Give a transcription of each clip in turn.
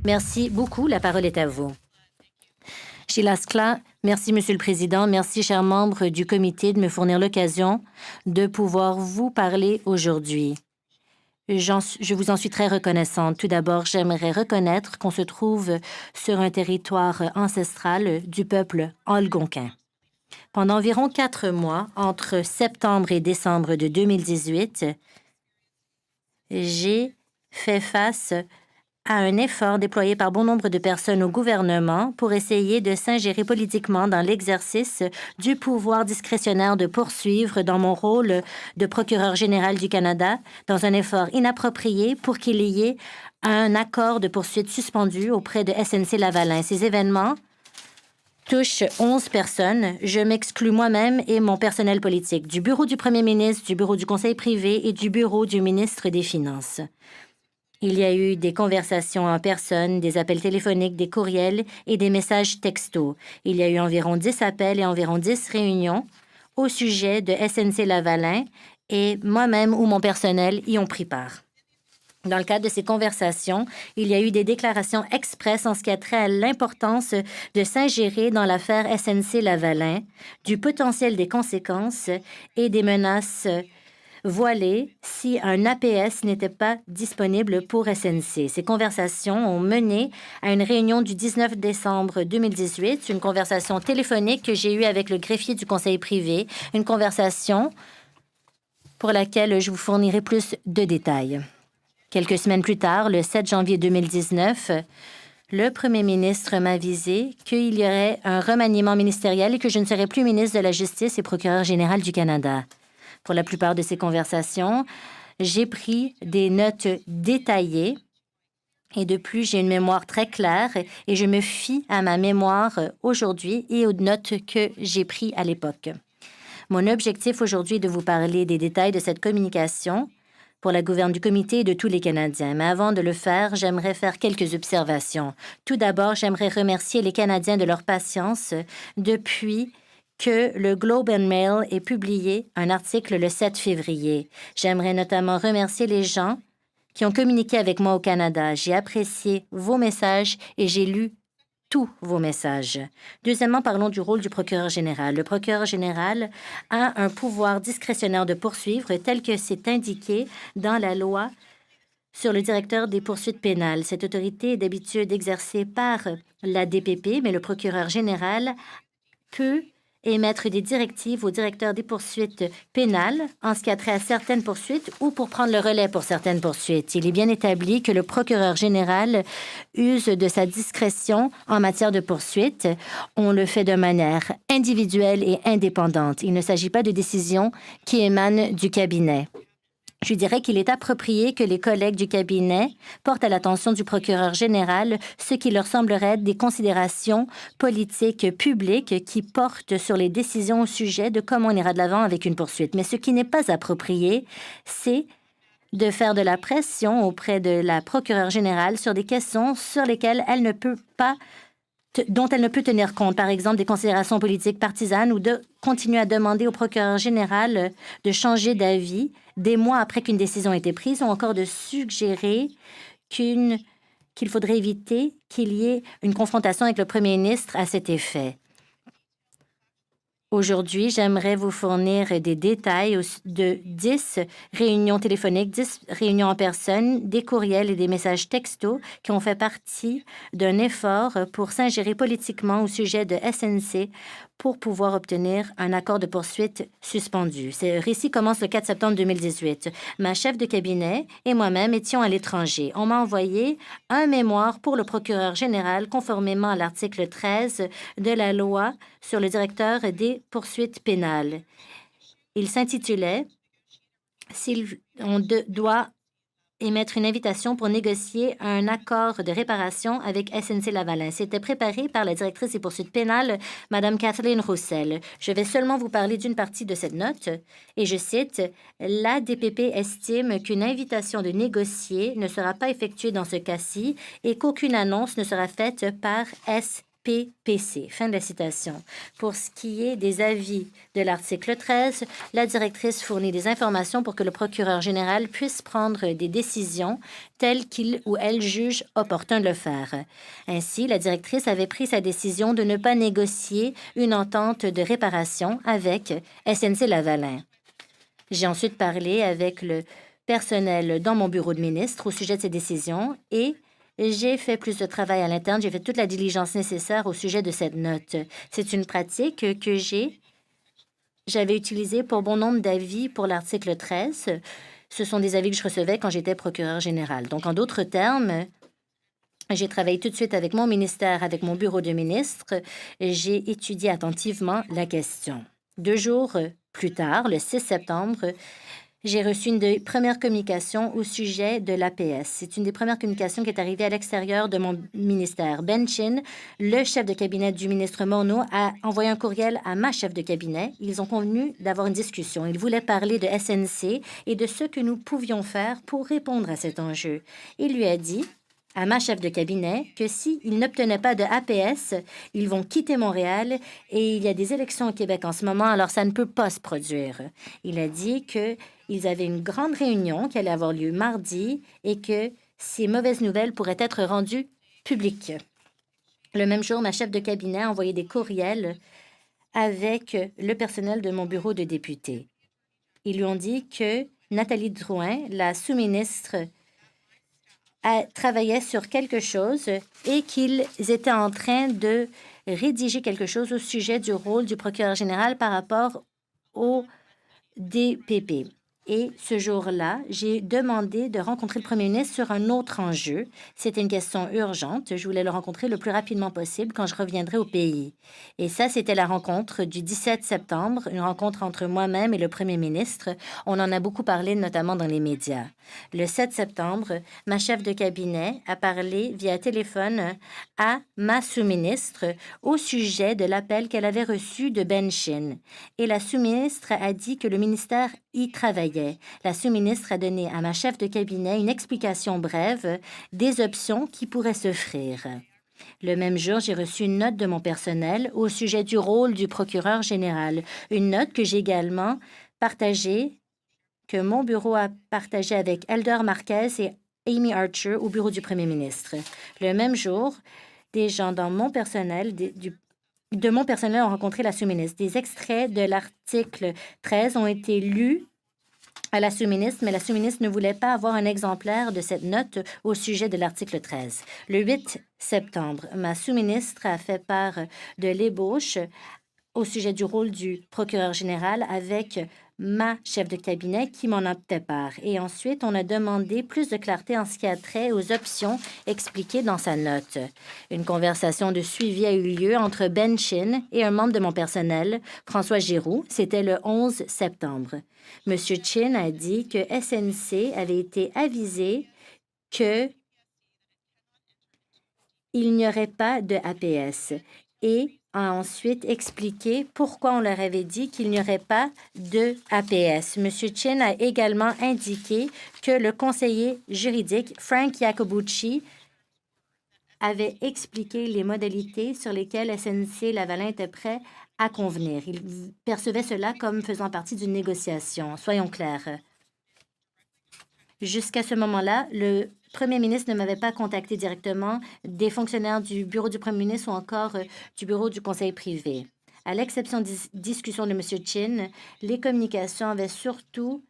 Merci beaucoup. La parole est à vous. Sheila Skla, merci, Monsieur le Président. Merci, chers membres du comité, de me fournir l'occasion de pouvoir vous parler aujourd'hui. Je vous en suis très reconnaissante. Tout d'abord, j'aimerais reconnaître qu'on se trouve sur un territoire ancestral du peuple algonquin. Pendant environ 4 mois, entre septembre et décembre de 2018, j'ai fait face à un effort déployé par bon nombre de personnes au gouvernement pour essayer de s'ingérer politiquement dans l'exercice du pouvoir discrétionnaire de poursuivre dans mon rôle de procureur général du Canada dans un effort inapproprié pour qu'il y ait un accord de poursuite suspendu auprès de SNC-Lavalin. Ces événements touchent 11 personnes. Je m'exclus moi-même et mon personnel politique du bureau du premier ministre, du bureau du conseil privé et du bureau du ministre des Finances. Il y a eu des conversations en personne, des appels téléphoniques, des courriels et des messages textos. Il y a eu environ 10 appels et environ 10 réunions au sujet de SNC-Lavalin et moi-même ou mon personnel y ont pris part. Dans le cadre de ces conversations, il y a eu des déclarations expresses en ce qui a trait à l'importance de s'ingérer dans l'affaire SNC-Lavalin, du potentiel des conséquences et des menaces voilée si un APS n'était pas disponible pour SNC. Ces conversations ont mené à une réunion du 19 décembre 2018, une conversation téléphonique que j'ai eue avec le greffier du conseil privé, une conversation pour laquelle je vous fournirai plus de détails. Quelques semaines plus tard, le 7 janvier 2019, le premier ministre m'a avisé qu'il y aurait un remaniement ministériel et que je ne serais plus ministre de la Justice et procureur général du Canada. Pour la plupart de ces conversations, j'ai pris des notes détaillées et de plus, j'ai une mémoire très claire et je me fie à ma mémoire aujourd'hui et aux notes que j'ai prises à l'époque. Mon objectif aujourd'hui est de vous parler des détails de cette communication pour la gouverne du comité et de tous les Canadiens. Mais avant de le faire, j'aimerais faire quelques observations. Tout d'abord, j'aimerais remercier les Canadiens de leur patience depuis que le Globe and Mail ait publié un article le 7 février. J'aimerais notamment remercier les gens qui ont communiqué avec moi au Canada. J'ai apprécié vos messages et j'ai lu tous vos messages. Deuxièmement, parlons du rôle du procureur général. Le procureur général a un pouvoir discrétionnaire de poursuivre tel que c'est indiqué dans la loi sur le directeur des poursuites pénales. Cette autorité est d'habitude exercée par la DPP, mais le procureur général peut émettre des directives au directeur des poursuites pénales en ce qui a trait à certaines poursuites ou pour prendre le relais pour certaines poursuites. Il est bien établi que le procureur général use de sa discrétion en matière de poursuite. On le fait de manière individuelle et indépendante. Il ne s'agit pas de décisions qui émanent du cabinet. Je dirais qu'il est approprié que les collègues du cabinet portent à l'attention du procureur général ce qui leur semblerait être des considérations politiques publiques qui portent sur les décisions au sujet de comment on ira de l'avant avec une poursuite. Mais ce qui n'est pas approprié, c'est de faire de la pression auprès de la procureure générale sur des questions sur lesquelles elle ne peut pas dont elle ne peut tenir compte, par exemple des considérations politiques partisanes ou de continuer à demander au procureur général de changer d'avis des mois après qu'une décision ait été prise ou encore de suggérer qu'il faudrait éviter qu'il y ait une confrontation avec le premier ministre à cet effet. Aujourd'hui, j'aimerais vous fournir des détails de 10 réunions téléphoniques, 10 réunions en personne, des courriels et des messages textos qui ont fait partie d'un effort pour s'ingérer politiquement au sujet de SNC pour pouvoir obtenir un accord de poursuite suspendu. Ce récit commence le 4 septembre 2018. Ma chef de cabinet et moi-même étions à l'étranger. On m'a envoyé un mémoire pour le procureur général conformément à l'article 13 de la loi sur le directeur des poursuites pénales. Il s'intitulait « S'il doit émettre une invitation pour négocier un accord de réparation avec SNC-Lavalin. » C'était préparé par la directrice des poursuites pénales, Mme Kathleen Roussel. Je vais seulement vous parler d'une partie de cette note, et je cite, « La DPP estime qu'une invitation de négocier ne sera pas effectuée dans ce cas-ci et qu'aucune annonce ne sera faite par SPPC. Fin de la citation. Pour ce qui est des avis de l'article 13, la directrice fournit des informations pour que le procureur général puisse prendre des décisions telles qu'il ou elle juge opportun de le faire. Ainsi, la directrice avait pris sa décision de ne pas négocier une entente de réparation avec SNC-Lavalin. J'ai ensuite parlé avec le personnel dans mon bureau de ministre au sujet de ces décisions et j'ai fait plus de travail à l'interne. J'ai fait toute la diligence nécessaire au sujet de cette note. C'est une pratique que j'avais utilisée pour bon nombre d'avis pour l'article 13. Ce sont des avis que je recevais quand j'étais procureur général. Donc, en d'autres termes, j'ai travaillé tout de suite avec mon ministère, avec mon bureau de ministre. J'ai étudié attentivement la question. 2 jours plus tard, le 6 septembre, j'ai reçu une des premières communications au sujet de l'APS. C'est une des premières communications qui est arrivée à l'extérieur de mon ministère. Ben Chin, le chef de cabinet du ministre Morneau, a envoyé un courriel à ma chef de cabinet. Ils ont convenu d'avoir une discussion. Ils voulaient parler de SNC et de ce que nous pouvions faire pour répondre à cet enjeu. Il lui a dit à ma chef de cabinet que s'ils n'obtenaient pas de APS, ils vont quitter Montréal et il y a des élections au Québec en ce moment, alors ça ne peut pas se produire. Il a dit qu'ils avaient une grande réunion qui allait avoir lieu mardi et que ces mauvaises nouvelles pourraient être rendues publiques. Le même jour, ma chef de cabinet a envoyé des courriels avec le personnel de mon bureau de député. Ils lui ont dit que Nathalie Drouin, la sous-ministre, travaillaient sur quelque chose et qu'ils étaient en train de rédiger quelque chose au sujet du rôle du procureur général par rapport au DPP. Et ce jour-là, j'ai demandé de rencontrer le premier ministre sur un autre enjeu. C'était une question urgente. Je voulais le rencontrer le plus rapidement possible quand je reviendrai au pays. Et ça, c'était la rencontre du 17 septembre, une rencontre entre moi-même et le premier ministre. On en a beaucoup parlé, notamment dans les médias. Le 7 septembre, ma chef de cabinet a parlé via téléphone à ma sous-ministre au sujet de l'appel qu'elle avait reçu de Ben Chin. Et la sous-ministre a dit que le ministère y travaillait. La sous-ministre a donné à ma chef de cabinet une explication brève des options qui pourraient s'offrir. Le même jour, j'ai reçu une note de mon personnel au sujet du rôle du procureur général, une note que j'ai également partagée, que mon bureau a partagée avec Elder Marquez et Amy Archer au bureau du premier ministre. Le même jour, des gens dans mon personnel, de mon personnel ont rencontré la sous-ministre. Des extraits de l'article 13 ont été lus à la sous-ministre, mais la sous-ministre ne voulait pas avoir un exemplaire de cette note au sujet de l'article 13. Le 8 septembre, ma sous-ministre a fait part de l'ébauche au sujet du rôle du procureur général avec ma chef de cabinet qui m'en a fait part. Et ensuite, on a demandé plus de clarté en ce qui a trait aux options expliquées dans sa note. Une conversation de suivi a eu lieu entre Ben Chin et un membre de mon personnel, François Giroux. C'était le 11 septembre. Monsieur Chin a dit que SNC avait été avisé que il n'y aurait pas de APS et a ensuite expliqué pourquoi on leur avait dit qu'il n'y aurait pas de APS. Monsieur Chin a également indiqué que le conseiller juridique Frank Iacobucci avait expliqué les modalités sur lesquelles SNC-Lavalin était prêt à convenir. Il percevait cela comme faisant partie d'une négociation. Soyons clairs. Jusqu'à ce moment-là, le premier ministre ne m'avait pas contacté directement, des fonctionnaires du bureau du premier ministre ou encore du bureau du conseil privé. À l'exception des discussions de M. Chin, les communications avaient surtout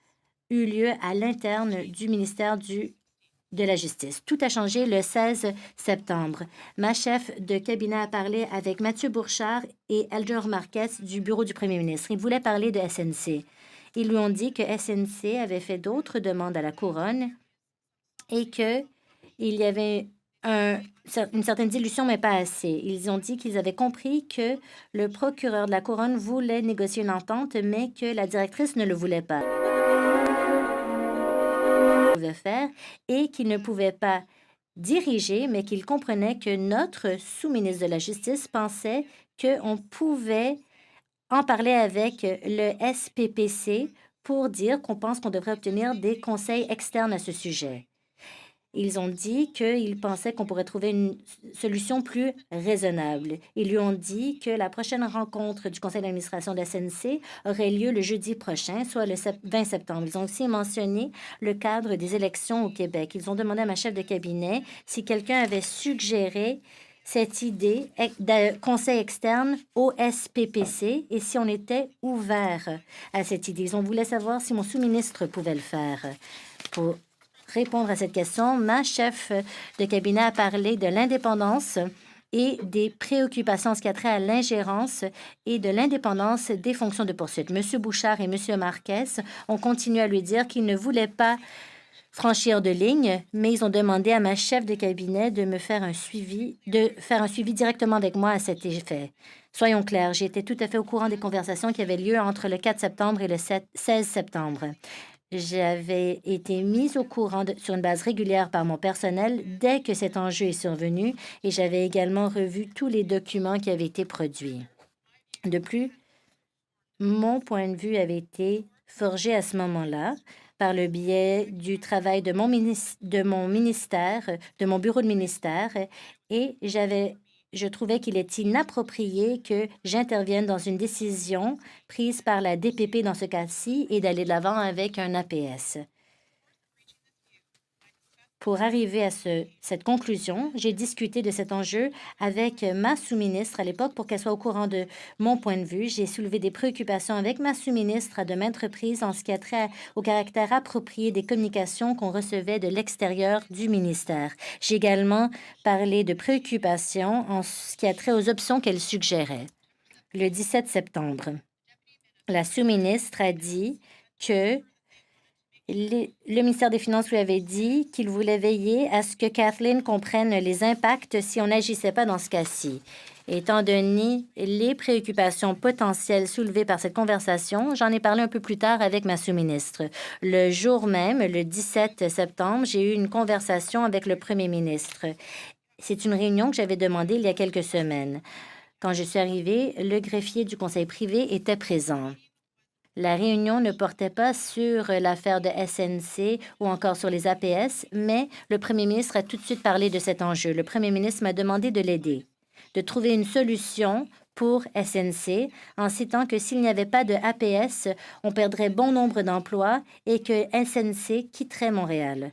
eu lieu à l'interne du ministère de la Justice. Tout a changé le 16 septembre. Ma chef de cabinet a parlé avec Mathieu Bourchard et Elder Marquez du bureau du premier ministre. Ils voulaient parler de SNC. Ils lui ont dit que SNC avait fait d'autres demandes à la Couronne et qu'il y avait une certaine dilution, mais pas assez. Ils ont dit qu'ils avaient compris que le procureur de la Couronne voulait négocier une entente, mais que la directrice ne le voulait pas. Faire et qu'il ne pouvait pas diriger, mais qu'il comprenait que notre sous-ministre de la Justice pensait qu'on pouvait en parler avec le SPPC pour dire qu'on pense qu'on devrait obtenir des conseils externes à ce sujet. Ils ont dit qu'ils pensaient qu'on pourrait trouver une solution plus raisonnable. Ils lui ont dit que la prochaine rencontre du conseil d'administration de la SNC aurait lieu le jeudi prochain, soit le 20 septembre. Ils ont aussi mentionné le cadre des élections au Québec. Ils ont demandé à ma chef de cabinet si quelqu'un avait suggéré cette idée de conseil externe au SPPC et si on était ouvert à cette idée. Ils ont voulu savoir si mon sous-ministre pouvait le faire. Pour répondre à cette question, ma chef de cabinet a parlé de l'indépendance et des préoccupations en ce qui a trait à l'ingérence et de l'indépendance des fonctions de poursuite. M. Bouchard et M. Marquez ont continué à lui dire qu'ils ne voulaient pas franchir de ligne, mais ils ont demandé à ma chef de cabinet de faire un suivi directement avec moi à cet effet. Soyons clairs, j'étais tout à fait au courant des conversations qui avaient lieu entre le 4 septembre et le 16 septembre. J'avais été mise au courant sur une base régulière par mon personnel dès que cet enjeu est survenu et j'avais également revu tous les documents qui avaient été produits. De plus, mon point de vue avait été forgé à ce moment-là par le biais du travail de mon ministère, de mon bureau de ministère, et je trouvais qu'il est inapproprié que j'intervienne dans une décision prise par la DPP dans ce cas-ci et d'aller de l'avant avec un APS. Pour arriver à cette conclusion, j'ai discuté de cet enjeu avec ma sous-ministre à l'époque pour qu'elle soit au courant de mon point de vue. J'ai soulevé des préoccupations avec ma sous-ministre à de maintes reprises en ce qui a trait au caractère approprié des communications qu'on recevait de l'extérieur du ministère. J'ai également parlé de préoccupations en ce qui a trait aux options qu'elle suggérait. Le 17 septembre, la sous-ministre a dit que le ministère des Finances lui avait dit qu'il voulait veiller à ce que Kathleen comprenne les impacts si on n'agissait pas dans ce cas-ci. Étant donné les préoccupations potentielles soulevées par cette conversation, j'en ai parlé un peu plus tard avec ma sous-ministre. Le jour même, le 17 septembre, j'ai eu une conversation avec le premier ministre. C'est une réunion que j'avais demandée il y a quelques semaines. Quand je suis arrivée, le greffier du conseil privé était présent. La réunion ne portait pas sur l'affaire de SNC ou encore sur les APS, mais le premier ministre a tout de suite parlé de cet enjeu. Le premier ministre m'a demandé de l'aider, de trouver une solution pour SNC en citant que s'il n'y avait pas de APS, on perdrait bon nombre d'emplois et que SNC quitterait Montréal.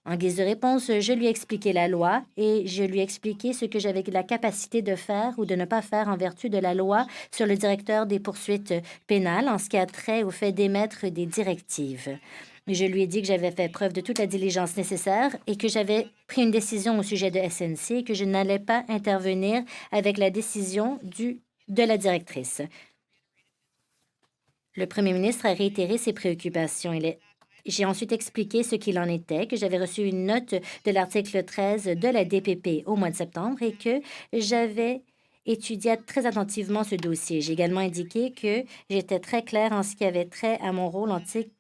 En guise de réponse, je lui ai expliqué la loi et je lui ai expliqué ce que j'avais la capacité de faire ou de ne pas faire en vertu de la loi sur le directeur des poursuites pénales en ce qui a trait au fait d'émettre des directives. Je lui ai dit que j'avais fait preuve de toute la diligence nécessaire et que j'avais pris une décision au sujet de SNC et que je n'allais pas intervenir avec la décision de la directrice. Le premier ministre a réitéré ses préoccupations. J'ai ensuite expliqué ce qu'il en était, que j'avais reçu une note de l'article 13 de la DPP au mois de septembre et que j'avais étudié très attentivement ce dossier. J'ai également indiqué que j'étais très claire en ce qui avait trait à mon rôle en titre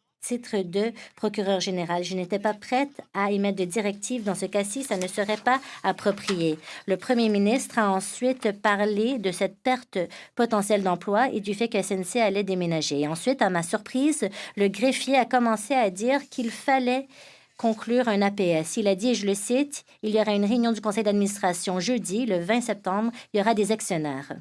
de procureur général. Je n'étais pas prête à émettre de directives dans ce cas-ci, ça ne serait pas approprié. Le premier ministre a ensuite parlé de cette perte potentielle d'emploi et du fait que SNC allait déménager. Et ensuite, à ma surprise, le greffier a commencé à dire qu'il fallait conclure un APS. Il a dit, et je le cite, « Il y aura une réunion du conseil d'administration jeudi, le 20 septembre, il y aura des actionnaires. »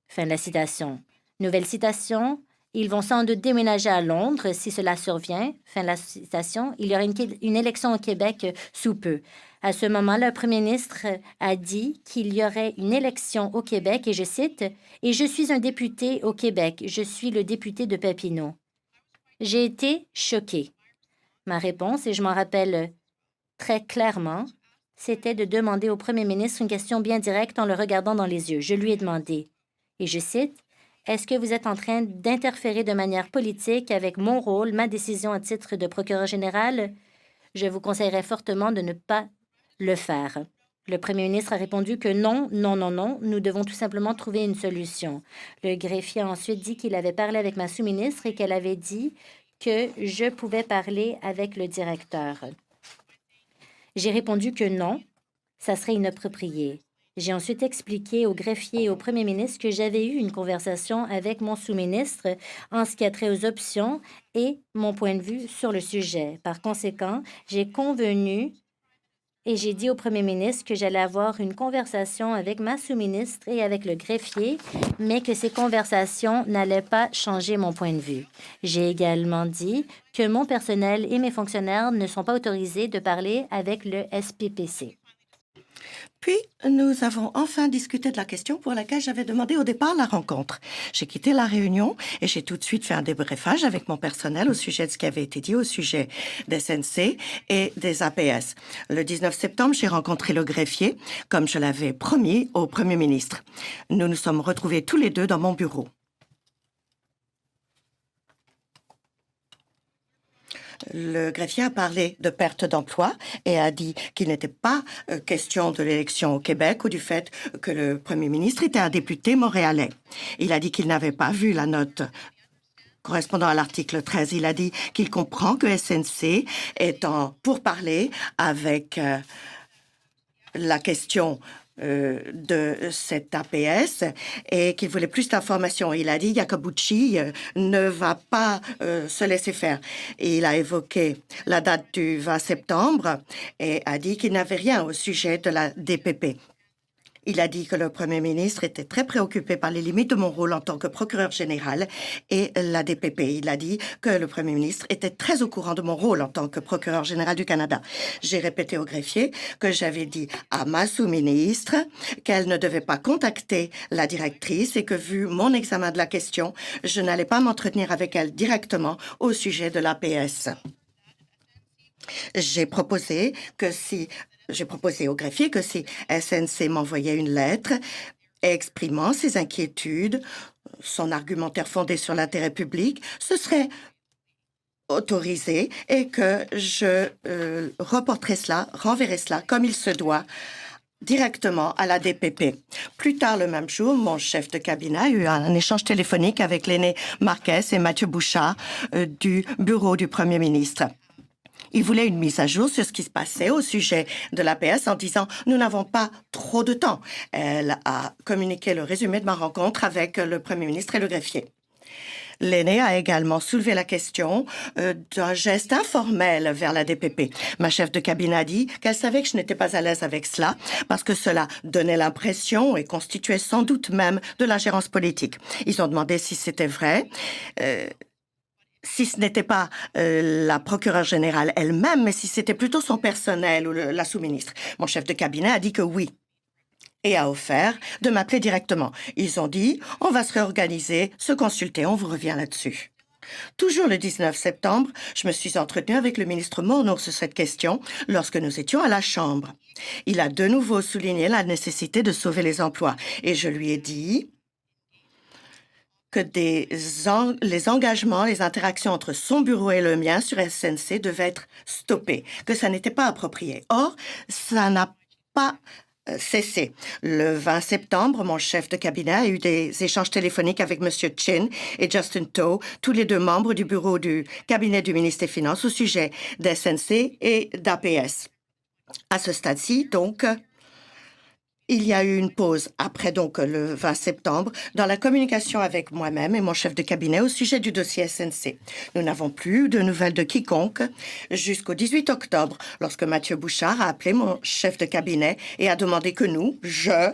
Fin de la citation. Nouvelle citation. Ils vont sans doute déménager à Londres si cela survient. Fin de la citation. Il y aura une élection au Québec sous peu. À ce moment-là, le premier ministre a dit qu'il y aurait une élection au Québec, et je cite, « Et je suis un député au Québec. Je suis le député de Papineau. » J'ai été choquée. Ma réponse, et je m'en rappelle très clairement, c'était de demander au premier ministre une question bien directe en le regardant dans les yeux. Je lui ai demandé, et je cite, « Est-ce que vous êtes en train d'interférer de manière politique avec mon rôle, ma décision à titre de procureur général? Je vous conseillerais fortement de ne pas le faire. » Le premier ministre a répondu que non, non, non, non, nous devons tout simplement trouver une solution. Le greffier a ensuite dit qu'il avait parlé avec ma sous-ministre et qu'elle avait dit que je pouvais parler avec le directeur. J'ai répondu que non, ça serait inapproprié. J'ai ensuite expliqué au greffier et au premier ministre que j'avais eu une conversation avec mon sous-ministre en ce qui a trait aux options et mon point de vue sur le sujet. Par conséquent, j'ai convenu et j'ai dit au premier ministre que j'allais avoir une conversation avec ma sous-ministre et avec le greffier, mais que ces conversations n'allaient pas changer mon point de vue. J'ai également dit que mon personnel et mes fonctionnaires ne sont pas autorisés de parler avec le SPPC. Puis, nous avons enfin discuté de la question pour laquelle j'avais demandé au départ la rencontre. J'ai quitté la réunion et j'ai tout de suite fait un débriefage avec mon personnel au sujet de ce qui avait été dit au sujet des SNC et des APS. Le 19 septembre, j'ai rencontré le greffier, comme je l'avais promis au Premier ministre. Nous nous sommes retrouvés tous les deux dans mon bureau. Le greffier a parlé de perte d'emploi et a dit qu'il n'était pas question de l'élection au Québec ou du fait que le premier ministre était un député montréalais. Il a dit qu'il n'avait pas vu la note correspondant à l'article 13. Il a dit qu'il comprend que SNC est en pourparlers avec la question de cet APS et qu'il voulait plus d'informations. Il a dit Iacobucci ne va pas se laisser faire. Et il a évoqué la date du 20 septembre et a dit qu'il n'avait rien au sujet de la DPP. Il a dit que le Premier ministre était très préoccupé par les limites de mon rôle en tant que procureur général et la DPP. Il a dit que le Premier ministre était très au courant de mon rôle en tant que procureur général du Canada. J'ai répété au greffier que j'avais dit à ma sous-ministre qu'elle ne devait pas contacter la directrice et que, vu mon examen de la question, je n'allais pas m'entretenir avec elle directement au sujet de l'APS. J'ai proposé au greffier que si SNC m'envoyait une lettre exprimant ses inquiétudes, son argumentaire fondé sur l'intérêt public, ce serait autorisé et que je renverrai cela comme il se doit directement à la DPP. Plus tard le même jour, mon chef de cabinet a eu un échange téléphonique avec l'aîné Marquez et Mathieu Bouchard du bureau du Premier ministre. Il voulait une mise à jour sur ce qui se passait au sujet de l'APS en disant « Nous n'avons pas trop de temps ». Elle a communiqué le résumé de ma rencontre avec le Premier ministre et le greffier. L'aîné a également soulevé la question d'un geste informel vers la DPP. Ma chef de cabinet a dit qu'elle savait que je n'étais pas à l'aise avec cela parce que cela donnait l'impression et constituait sans doute même de l'ingérence politique. Ils ont demandé si c'était vrai. Si ce n'était pas la procureure générale elle-même, mais si c'était plutôt son personnel ou la sous-ministre. Mon chef de cabinet a dit que oui et a offert de m'appeler directement. Ils ont dit « On va se réorganiser, se consulter, on vous revient là-dessus ». Toujours le 19 septembre, je me suis entretenue avec le ministre Morneau sur cette question lorsque nous étions à la Chambre. Il a de nouveau souligné la nécessité de sauver les emplois et je lui ai dit que les engagements, les interactions entre son bureau et le mien sur SNC devaient être stoppés, que ça n'était pas approprié. Or, ça n'a pas cessé. Le 20 septembre, mon chef de cabinet a eu des échanges téléphoniques avec M. Chin et Justin To, tous les deux membres du bureau du cabinet du ministre des Finances au sujet d'SNC et d'APS. À ce stade-ci, donc, il y a eu une pause après donc le 20 septembre dans la communication avec moi-même et mon chef de cabinet au sujet du dossier SNC. Nous n'avons plus de nouvelles de quiconque jusqu'au 18 octobre lorsque Mathieu Bouchard a appelé mon chef de cabinet et a demandé que je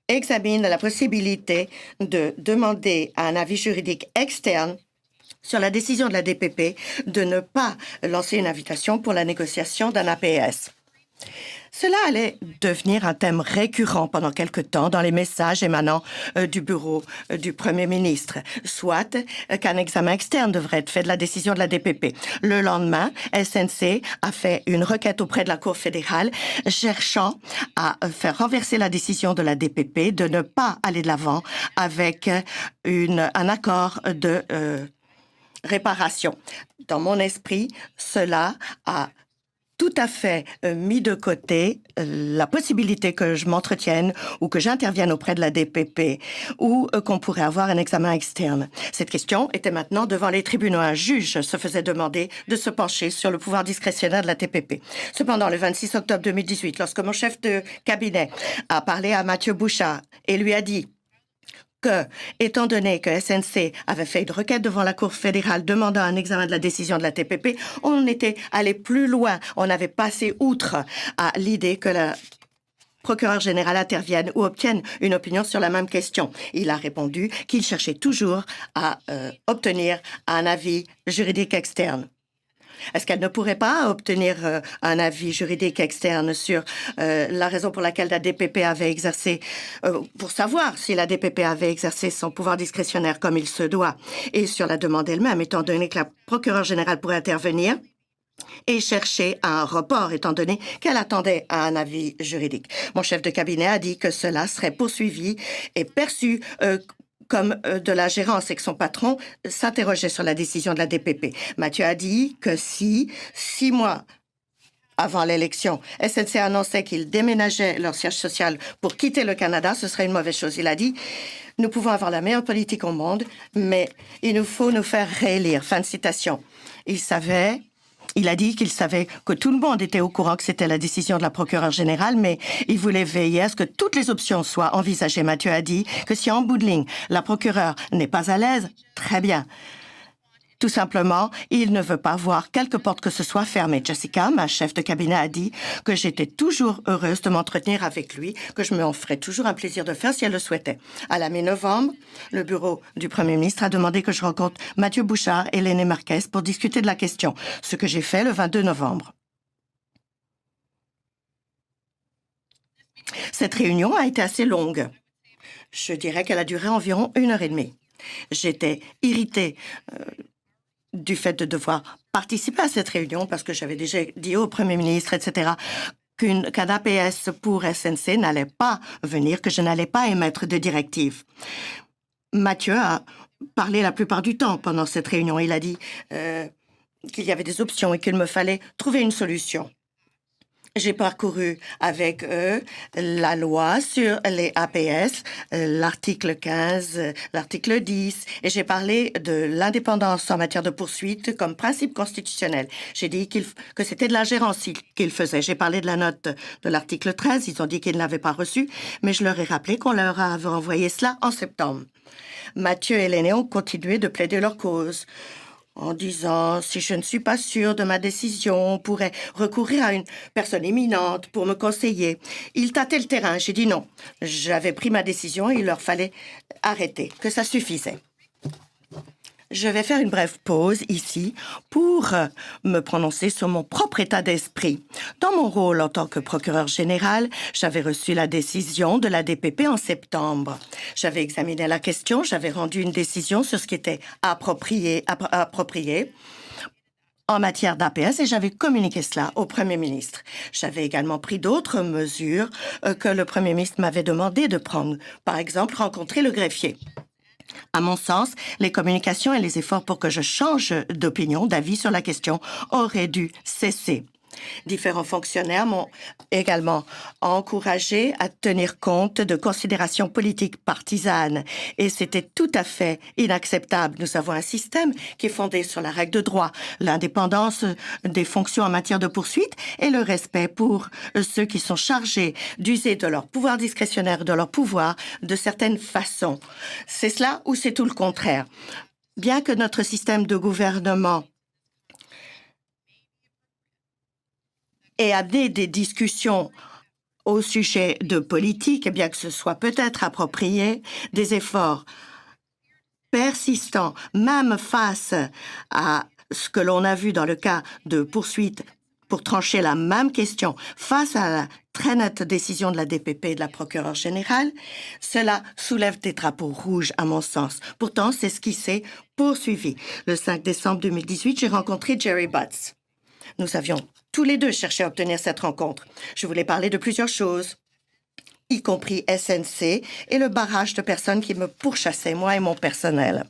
examine la possibilité de demander un avis juridique externe sur la décision de la DPP de ne pas lancer une invitation pour la négociation d'un APS. Cela allait devenir un thème récurrent pendant quelque temps dans les messages émanant du bureau du Premier ministre, soit qu'un examen externe devrait être fait de la décision de la DPP. Le lendemain, SNC a fait une requête auprès de la Cour fédérale cherchant à faire renverser la décision de la DPP de ne pas aller de l'avant avec un accord de réparation. Dans mon esprit, cela a tout à fait mis de côté la possibilité que je m'entretienne ou que j'intervienne auprès de la DPP ou qu'on pourrait avoir un examen externe. Cette question était maintenant devant les tribunaux. Un juge se faisait demander de se pencher sur le pouvoir discrétionnaire de la TPP. Cependant, le 26 octobre 2018, lorsque mon chef de cabinet a parlé à Mathieu Bouchard et lui a dit que, étant donné que SNC avait fait une requête devant la Cour fédérale demandant un examen de la décision de la TPP, on était allé plus loin. On avait passé outre à l'idée que le procureur général intervienne ou obtienne une opinion sur la même question. Il a répondu qu'il cherchait toujours à obtenir un avis juridique externe. Est-ce qu'elle ne pourrait pas obtenir un avis juridique externe sur la raison pour laquelle la DPP avait exercé, pour savoir si la DPP avait exercé son pouvoir discrétionnaire comme il se doit, et sur la demande elle-même, étant donné que la procureure générale pourrait intervenir et chercher un report, étant donné qu'elle attendait un avis juridique. Mon chef de cabinet a dit que cela serait poursuivi et perçu comme de la gérance et que son patron s'interrogeait sur la décision de la DPP. Mathieu a dit que si, 6 mois avant l'élection, SNC annonçait qu'ils déménageaient leur siège social pour quitter le Canada, ce serait une mauvaise chose. Il a dit « Nous pouvons avoir la meilleure politique au monde, mais il nous faut nous faire réélire. » Fin de citation. Il a dit qu'il savait que tout le monde était au courant que c'était la décision de la procureure générale, mais il voulait veiller à ce que toutes les options soient envisagées. Mathieu a dit que si en bout de ligne, la procureure n'est pas à l'aise, très bien. Tout simplement, il ne veut pas voir quelque porte que ce soit fermée. Jessica, ma chef de cabinet, a dit que j'étais toujours heureuse de m'entretenir avec lui, que je me ferais toujours un plaisir de faire si elle le souhaitait. À la mi-novembre, le bureau du premier ministre a demandé que je rencontre Mathieu Bouchard et Lenny Marquez pour discuter de la question, ce que j'ai fait le 22 novembre. Cette réunion a été assez longue. Je dirais qu'elle a duré environ 1h30. J'étais irritée du fait de devoir participer à cette réunion parce que j'avais déjà dit au premier ministre, etc., qu'un APS pour SNC n'allait pas venir, que je n'allais pas émettre de directive. Mathieu a parlé la plupart du temps pendant cette réunion. Il a dit qu'il y avait des options et qu'il me fallait trouver une solution. J'ai parcouru avec eux la loi sur les APS, l'article 15, l'article 10, et j'ai parlé de l'indépendance en matière de poursuite comme principe constitutionnel. J'ai dit que c'était de la gérance qu'ils faisaient. J'ai parlé de la note de l'article 13. Ils ont dit qu'ils ne l'avaient pas reçue, mais je leur ai rappelé qu'on leur avait envoyé cela en septembre. Mathieu et Lenny ont continué de plaider leur cause en disant « Si je ne suis pas sûre de ma décision, on pourrait recourir à une personne éminente pour me conseiller. » Ils tâtaient le terrain. J'ai dit non. J'avais pris ma décision et il leur fallait arrêter, que ça suffisait. Je vais faire une brève pause ici pour me prononcer sur mon propre état d'esprit. Dans mon rôle en tant que procureur général, j'avais reçu la décision de la DPP en septembre. J'avais examiné la question, j'avais rendu une décision sur ce qui était approprié en matière d'APS et j'avais communiqué cela au Premier ministre. J'avais également pris d'autres mesures que le Premier ministre m'avait demandé de prendre. Par exemple, rencontrer le greffier. À mon sens, les communications et les efforts pour que je change d'opinion, d'avis sur la question auraient dû cesser. Différents fonctionnaires m'ont également encouragé à tenir compte de considérations politiques partisanes et c'était tout à fait inacceptable. Nous avons un système qui est fondé sur la règle de droit, l'indépendance des fonctions en matière de poursuite et le respect pour ceux qui sont chargés d'user de leur pouvoir discrétionnaire, de leur pouvoir de certaines façons. C'est cela ou c'est tout le contraire. Bien que notre système de gouvernement et amener des discussions au sujet de politique, et bien que ce soit peut-être approprié, des efforts persistants, même face à ce que l'on a vu dans le cas de poursuite pour trancher la même question, face à la très nette décision de la DPP et de la procureure générale, cela soulève des drapeaux rouges à mon sens. Pourtant, c'est ce qui s'est poursuivi. Le 5 décembre 2018, j'ai rencontré Jerry Butts. Nous avions tous les deux cherché à obtenir cette rencontre. Je voulais parler de plusieurs choses, y compris SNC et le barrage de personnes qui me pourchassaient, moi et mon personnel.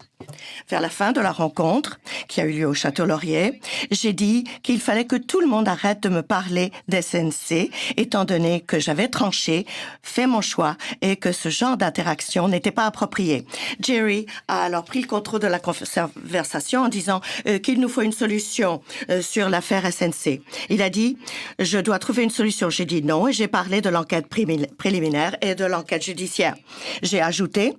Vers la fin de la rencontre, qui a eu lieu au Château Laurier, j'ai dit qu'il fallait que tout le monde arrête de me parler d'SNC, étant donné que j'avais tranché, fait mon choix et que ce genre d'interaction n'était pas approprié. Jerry a alors pris le contrôle de la conversation en disant qu'il nous faut une solution sur l'affaire SNC. Il a dit « Je dois trouver une solution ». J'ai dit non et j'ai parlé de l'enquête préliminaire et de l'enquête judiciaire. J'ai ajouté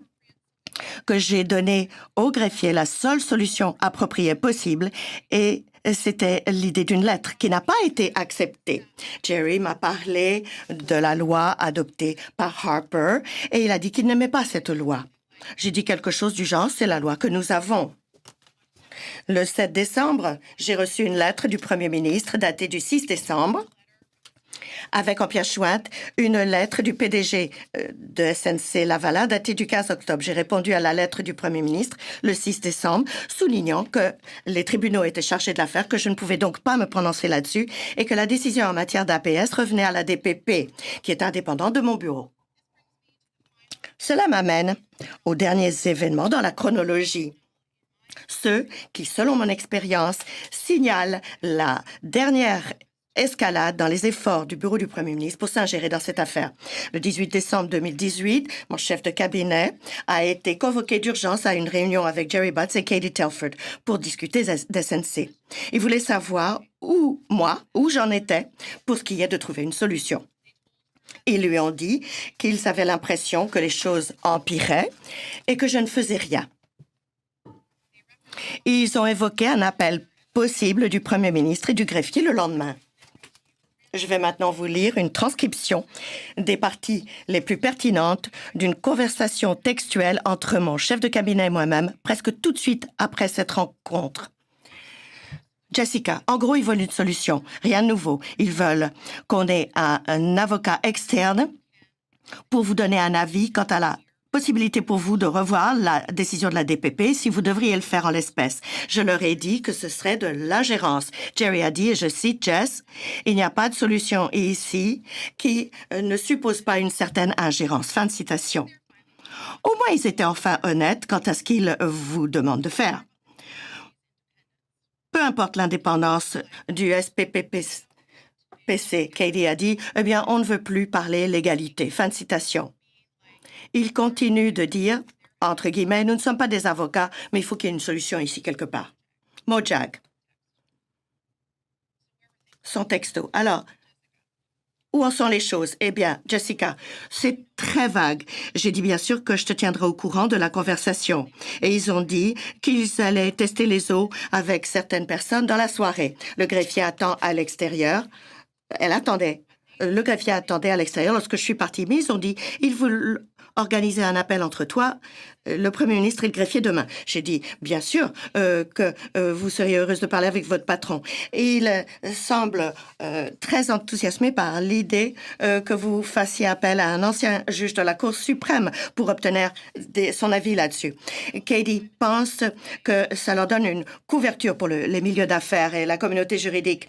que j'ai donné au greffier la seule solution appropriée possible et c'était l'idée d'une lettre qui n'a pas été acceptée. Jerry m'a parlé de la loi adoptée par Harper et il a dit qu'il n'aimait pas cette loi. J'ai dit quelque chose du genre, c'est la loi que nous avons. Le 7 décembre, j'ai reçu une lettre du Premier ministre datée du 6 décembre avec en pièce jointe une lettre du PDG de SNC Lavalin datée du 15 octobre. J'ai répondu à la lettre du Premier ministre le 6 décembre, soulignant que les tribunaux étaient chargés de l'affaire, que je ne pouvais donc pas me prononcer là-dessus et que la décision en matière d'APS revenait à la DPP, qui est indépendante de mon bureau. Cela m'amène aux derniers événements dans la chronologie. Ceux qui, selon mon expérience, signalent la dernière escalade dans les efforts du bureau du Premier ministre pour s'ingérer dans cette affaire. Le 18 décembre 2018, mon chef de cabinet a été convoqué d'urgence à une réunion avec Jerry Butts et Katie Telford pour discuter d'SNC. Il voulait savoir où j'en étais pour ce qui est de trouver une solution. Ils lui ont dit qu'ils avaient l'impression que les choses empiraient et que je ne faisais rien. Ils ont évoqué un appel possible du Premier ministre et du greffier le lendemain. Je vais maintenant vous lire une transcription des parties les plus pertinentes d'une conversation textuelle entre mon chef de cabinet et moi-même, presque tout de suite après cette rencontre. Jessica, en gros, ils veulent une solution, rien de nouveau. Ils veulent qu'on ait un avocat externe pour vous donner un avis quant à la possibilité pour vous de revoir la décision de la DPP si vous devriez le faire en l'espèce. Je leur ai dit que ce serait de l'ingérence. Jerry a dit, et je cite Jess, « Il n'y a pas de solution ici qui ne suppose pas une certaine ingérence. » Fin de citation. Au moins, ils étaient enfin honnêtes quant à ce qu'ils vous demandent de faire. Peu importe l'indépendance du SPPC, Katie a dit, « Eh bien, on ne veut plus parler légalité. » Fin de citation. Il continue de dire, entre guillemets, « Nous ne sommes pas des avocats, mais il faut qu'il y ait une solution ici quelque part. » Mojag. Son texto. Alors, où en sont les choses? Eh bien, Jessica, c'est très vague. J'ai dit bien sûr que je te tiendrai au courant de la conversation. Et ils ont dit qu'ils allaient tester les eaux avec certaines personnes dans la soirée. Le greffier attend à l'extérieur. Elle attendait. Le greffier attendait à l'extérieur lorsque je suis partie. Mais ils ont dit, ils veulent organiser un appel entre toi, le Premier ministre et le greffier demain. J'ai dit, bien sûr, que vous seriez heureuse de parler avec votre patron. Et il semble très enthousiasmé par l'idée que vous fassiez appel à un ancien juge de la Cour suprême pour obtenir son avis là-dessus. Katie pense que ça leur donne une couverture pour les milieux d'affaires et la communauté juridique,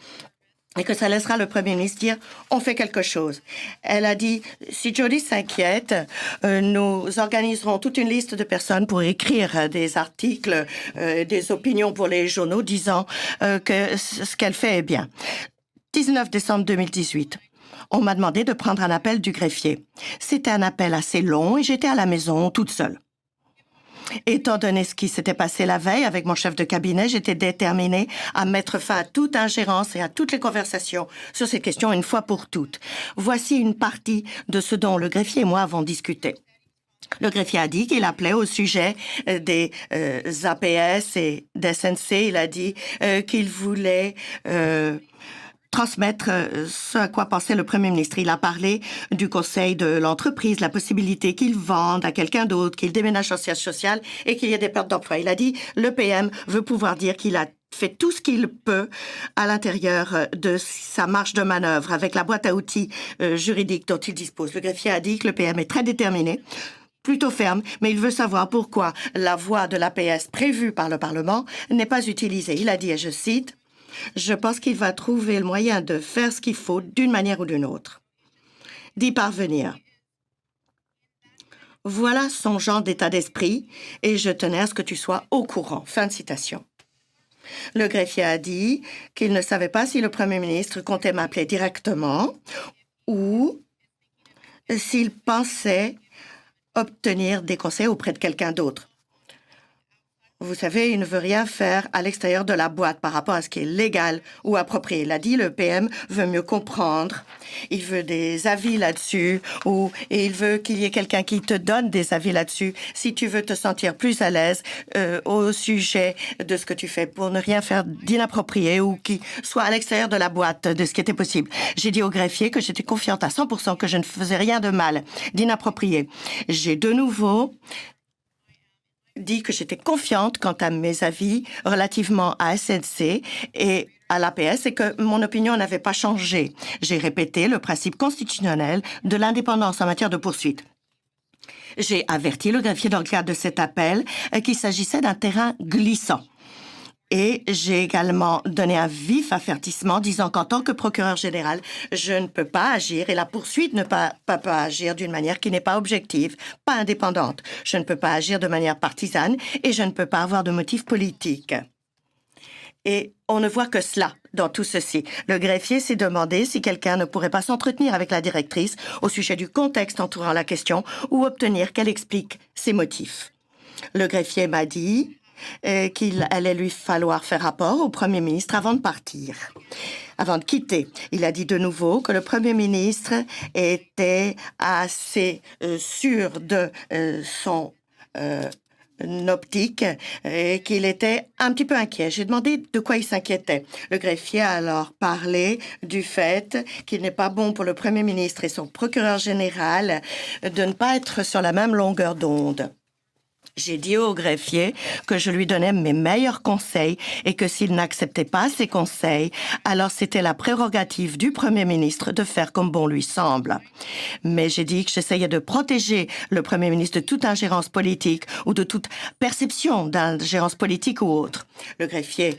et que ça laissera le Premier ministre dire « on fait quelque chose ». Elle a dit « si Jody s'inquiète, nous organiserons toute une liste de personnes pour écrire des articles, des opinions pour les journaux disant que ce qu'elle fait est bien ». 19 décembre 2018. On m'a demandé de prendre un appel du greffier. C'était un appel assez long et j'étais à la maison toute seule. Étant donné ce qui s'était passé la veille avec mon chef de cabinet, j'étais déterminée à mettre fin à toute ingérence et à toutes les conversations sur ces questions une fois pour toutes. Voici une partie de ce dont le greffier et moi avons discuté. Le greffier a dit qu'il appelait au sujet des APS et des SNC. Il a dit qu'il voulait transmettre ce à quoi pensait le Premier ministre. Il a parlé du conseil de l'entreprise, la possibilité qu'il vende à quelqu'un d'autre, qu'il déménage en siège social et qu'il y ait des pertes d'emploi. Il a dit le PM veut pouvoir dire qu'il a fait tout ce qu'il peut à l'intérieur de sa marge de manœuvre avec la boîte à outils juridique dont il dispose. Le greffier a dit que le PM est très déterminé, plutôt ferme, mais il veut savoir pourquoi la voie de l'APS prévue par le Parlement n'est pas utilisée. Il a dit, et je cite, « Je pense qu'il va trouver le moyen de faire ce qu'il faut d'une manière ou d'une autre, d'y parvenir. » Voilà son genre d'état d'esprit et je tenais à ce que tu sois au courant. Fin de citation. Le greffier a dit qu'il ne savait pas si le Premier ministre comptait m'appeler directement ou s'il pensait obtenir des conseils auprès de quelqu'un d'autre. Vous savez, il ne veut rien faire à l'extérieur de la boîte par rapport à ce qui est légal ou approprié. Il a dit, le PM veut mieux comprendre. Il veut des avis là-dessus et il veut qu'il y ait quelqu'un qui te donne des avis là-dessus si tu veux te sentir plus à l'aise au sujet de ce que tu fais pour ne rien faire d'inapproprié ou qui soit à l'extérieur de la boîte de ce qui était possible. J'ai dit au greffier que j'étais confiante à 100% que je ne faisais rien de mal, d'inapproprié. J'ai de nouveau dit que j'étais confiante quant à mes avis relativement à SNC et à l'APS et que mon opinion n'avait pas changé. J'ai répété le principe constitutionnel de l'indépendance en matière de poursuite. J'ai averti le greffier dans le cadre de cet appel qu'il s'agissait d'un terrain glissant. Et j'ai également donné un vif avertissement disant qu'en tant que procureur général, je ne peux pas agir et la poursuite ne peut pas agir d'une manière qui n'est pas objective, pas indépendante. Je ne peux pas agir de manière partisane et je ne peux pas avoir de motif politique. Et on ne voit que cela dans tout ceci. Le greffier s'est demandé si quelqu'un ne pourrait pas s'entretenir avec la directrice au sujet du contexte entourant la question ou obtenir qu'elle explique ses motifs. Le greffier m'a dit qu'il allait lui falloir faire rapport au Premier ministre avant de partir, avant de quitter. Il a dit de nouveau que le Premier ministre était assez sûr de son optique et qu'il était un petit peu inquiet. J'ai demandé de quoi il s'inquiétait. Le greffier a alors parlé du fait qu'il n'est pas bon pour le Premier ministre et son procureur général de ne pas être sur la même longueur d'onde. J'ai dit au greffier que je lui donnais mes meilleurs conseils et que s'il n'acceptait pas ces conseils, alors c'était la prérogative du Premier ministre de faire comme bon lui semble. Mais j'ai dit que j'essayais de protéger le Premier ministre de toute ingérence politique ou de toute perception d'ingérence politique ou autre. Le greffier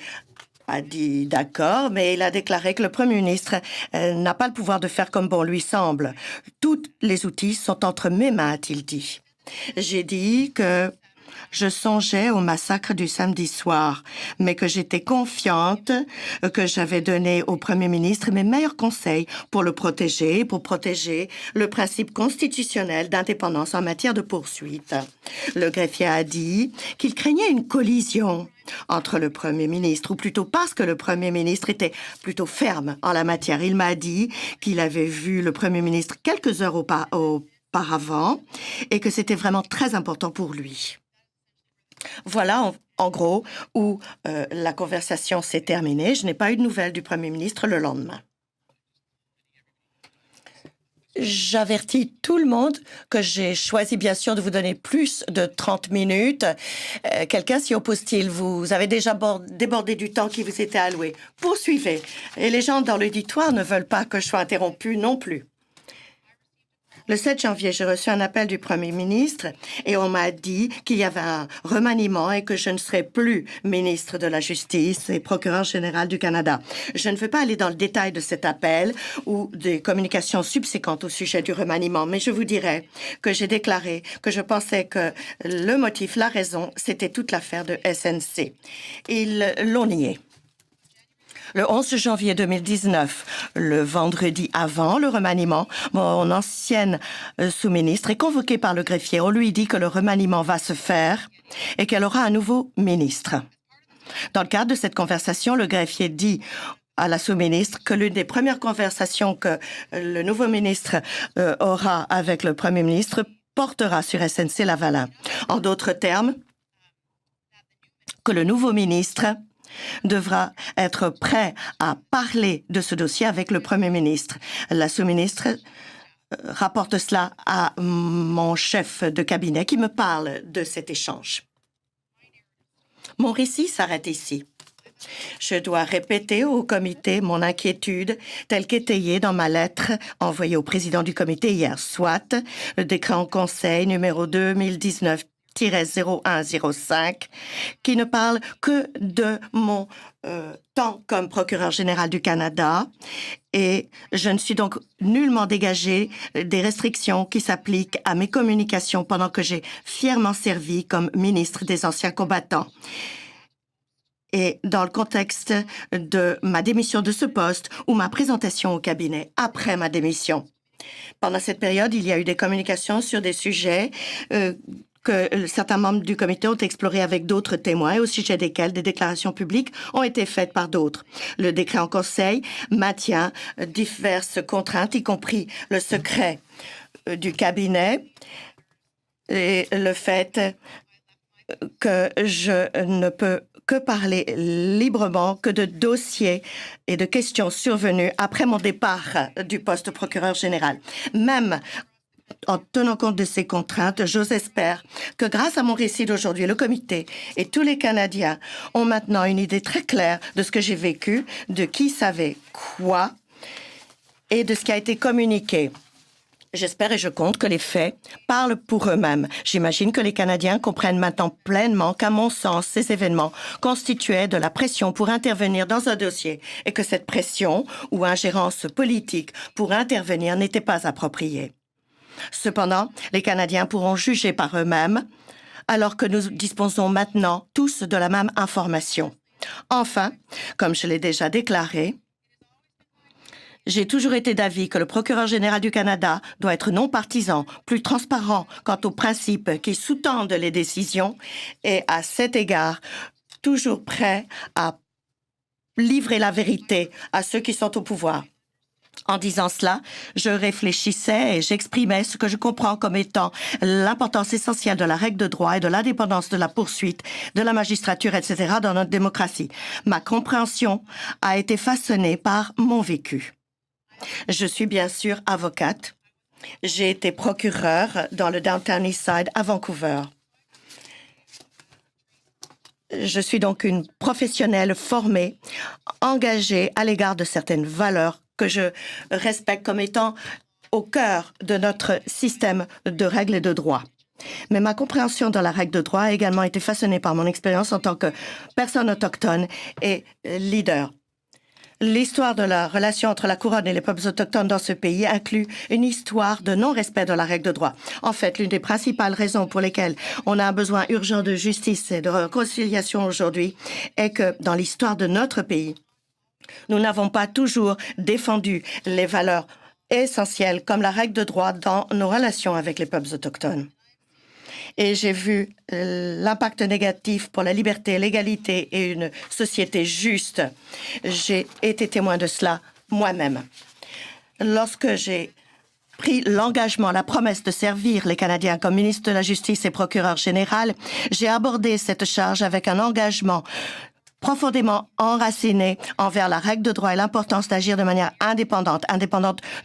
a dit d'accord, mais il a déclaré que le Premier ministre n'a pas le pouvoir de faire comme bon lui semble. Tous les outils sont entre mes mains, a-t-il dit. J'ai dit que je songeais au massacre du samedi soir, mais que j'étais confiante que j'avais donné au Premier ministre mes meilleurs conseils pour le protéger, pour protéger le principe constitutionnel d'indépendance en matière de poursuite. Le greffier a dit qu'il craignait une collision entre le Premier ministre, ou plutôt parce que le Premier ministre était plutôt ferme en la matière. Il m'a dit qu'il avait vu le Premier ministre quelques heures auparavant et que c'était vraiment très important pour lui. Voilà, en gros, où la conversation s'est terminée. Je n'ai pas eu de nouvelles du Premier ministre le lendemain. J'avertis tout le monde que j'ai choisi, bien sûr, de vous donner plus de 30 minutes. Quelqu'un s'y oppose-t-il? Vous avez déjà débordé du temps qui vous était alloué. Poursuivez. Et les gens dans l'auditoire ne veulent pas que je sois interrompue non plus. Le 7 janvier, j'ai reçu un appel du Premier ministre et on m'a dit qu'il y avait un remaniement et que je ne serais plus ministre de la Justice et procureur général du Canada. Je ne veux pas aller dans le détail de cet appel ou des communications subséquentes au sujet du remaniement, mais je vous dirais que j'ai déclaré que je pensais que le motif, la raison, c'était toute l'affaire de SNC. Ils l'ont nié. Le 11 janvier 2019, le vendredi avant le remaniement, mon ancienne sous-ministre est convoquée par le greffier. On lui dit que le remaniement va se faire et qu'elle aura un nouveau ministre. Dans le cadre de cette conversation, le greffier dit à la sous-ministre que l'une des premières conversations que le nouveau ministre aura avec le Premier ministre portera sur SNC-Lavalin. En d'autres termes, que le nouveau ministre devra être prêt à parler de ce dossier avec le Premier ministre. La sous-ministre rapporte cela à mon chef de cabinet qui me parle de cet échange. Mon récit s'arrête ici. Je dois répéter au comité mon inquiétude telle qu'étayée dans ma lettre envoyée au président du comité hier, soit le décret en conseil numéro 2019 0105 qui ne parle que de mon temps comme procureur général du Canada et je ne suis donc nullement dégagée des restrictions qui s'appliquent à mes communications pendant que j'ai fièrement servi comme ministre des Anciens combattants. Et dans le contexte de ma démission de ce poste ou ma présentation au cabinet après ma démission. Pendant cette période, il y a eu des communications sur des sujets que certains membres du comité ont explorés avec d'autres témoins et au sujet desquels des déclarations publiques ont été faites par d'autres. Le décret en conseil maintient diverses contraintes, y compris le secret du cabinet et le fait que je ne peux que parler librement que de dossiers et de questions survenues après mon départ du poste de procureur général. Même en tenant compte de ces contraintes, j'ose espérer que grâce à mon récit d'aujourd'hui, le comité et tous les Canadiens ont maintenant une idée très claire de ce que j'ai vécu, de qui savait quoi et de ce qui a été communiqué. J'espère et je compte que les faits parlent pour eux-mêmes. J'imagine que les Canadiens comprennent maintenant pleinement qu'à mon sens, ces événements constituaient de la pression pour intervenir dans un dossier et que cette pression ou ingérence politique pour intervenir n'était pas appropriée. Cependant, les Canadiens pourront juger par eux-mêmes alors que nous disposons maintenant tous de la même information. Enfin, comme je l'ai déjà déclaré, j'ai toujours été d'avis que le procureur général du Canada doit être non partisan, plus transparent quant aux principes qui sous-tendent les décisions et, à cet égard, toujours prêt à livrer la vérité à ceux qui sont au pouvoir. En disant cela, je réfléchissais et j'exprimais ce que je comprends comme étant l'importance essentielle de la règle de droit et de l'indépendance de la poursuite, de la magistrature, etc. dans notre démocratie. Ma compréhension a été façonnée par mon vécu. Je suis bien sûr avocate. J'ai été procureure dans le Downtown Eastside à Vancouver. Je suis donc une professionnelle formée, engagée à l'égard de certaines valeurs que je respecte comme étant au cœur de notre système de règles et de droit. Mais ma compréhension de la règle de droit a également été façonnée par mon expérience en tant que personne autochtone et leader. L'histoire de la relation entre la couronne et les peuples autochtones dans ce pays inclut une histoire de non-respect de la règle de droit. En fait, l'une des principales raisons pour lesquelles on a un besoin urgent de justice et de réconciliation aujourd'hui est que dans l'histoire de notre pays, nous n'avons pas toujours défendu les valeurs essentielles comme la règle de droit dans nos relations avec les peuples autochtones. Et j'ai vu l'impact négatif pour la liberté, l'égalité et une société juste. J'ai été témoin de cela moi-même. Lorsque j'ai pris l'engagement, la promesse de servir les Canadiens comme ministre de la Justice et procureur général, j'ai abordé cette charge avec un engagement profondément enraciné envers la règle de droit et l'importance d'agir de manière indépendante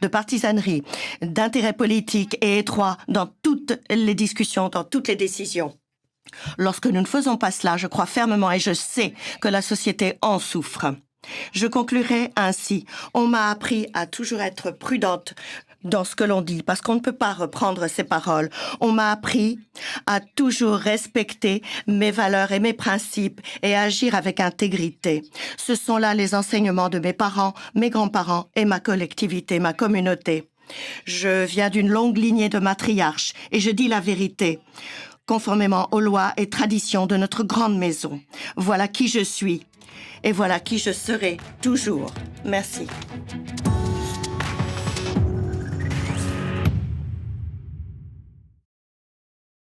de partisanerie, d'intérêts politiques et étroits dans toutes les discussions, dans toutes les décisions. Lorsque nous ne faisons pas cela, je crois fermement et je sais que la société en souffre. Je conclurai ainsi. On m'a appris à toujours être prudente dans ce que l'on dit, parce qu'on ne peut pas reprendre ces paroles. On m'a appris à toujours respecter mes valeurs et mes principes et à agir avec intégrité. Ce sont là les enseignements de mes parents, mes grands-parents et ma collectivité, ma communauté. Je viens d'une longue lignée de matriarches et je dis la vérité, conformément aux lois et traditions de notre grande maison. Voilà qui je suis et voilà qui je serai toujours. Merci.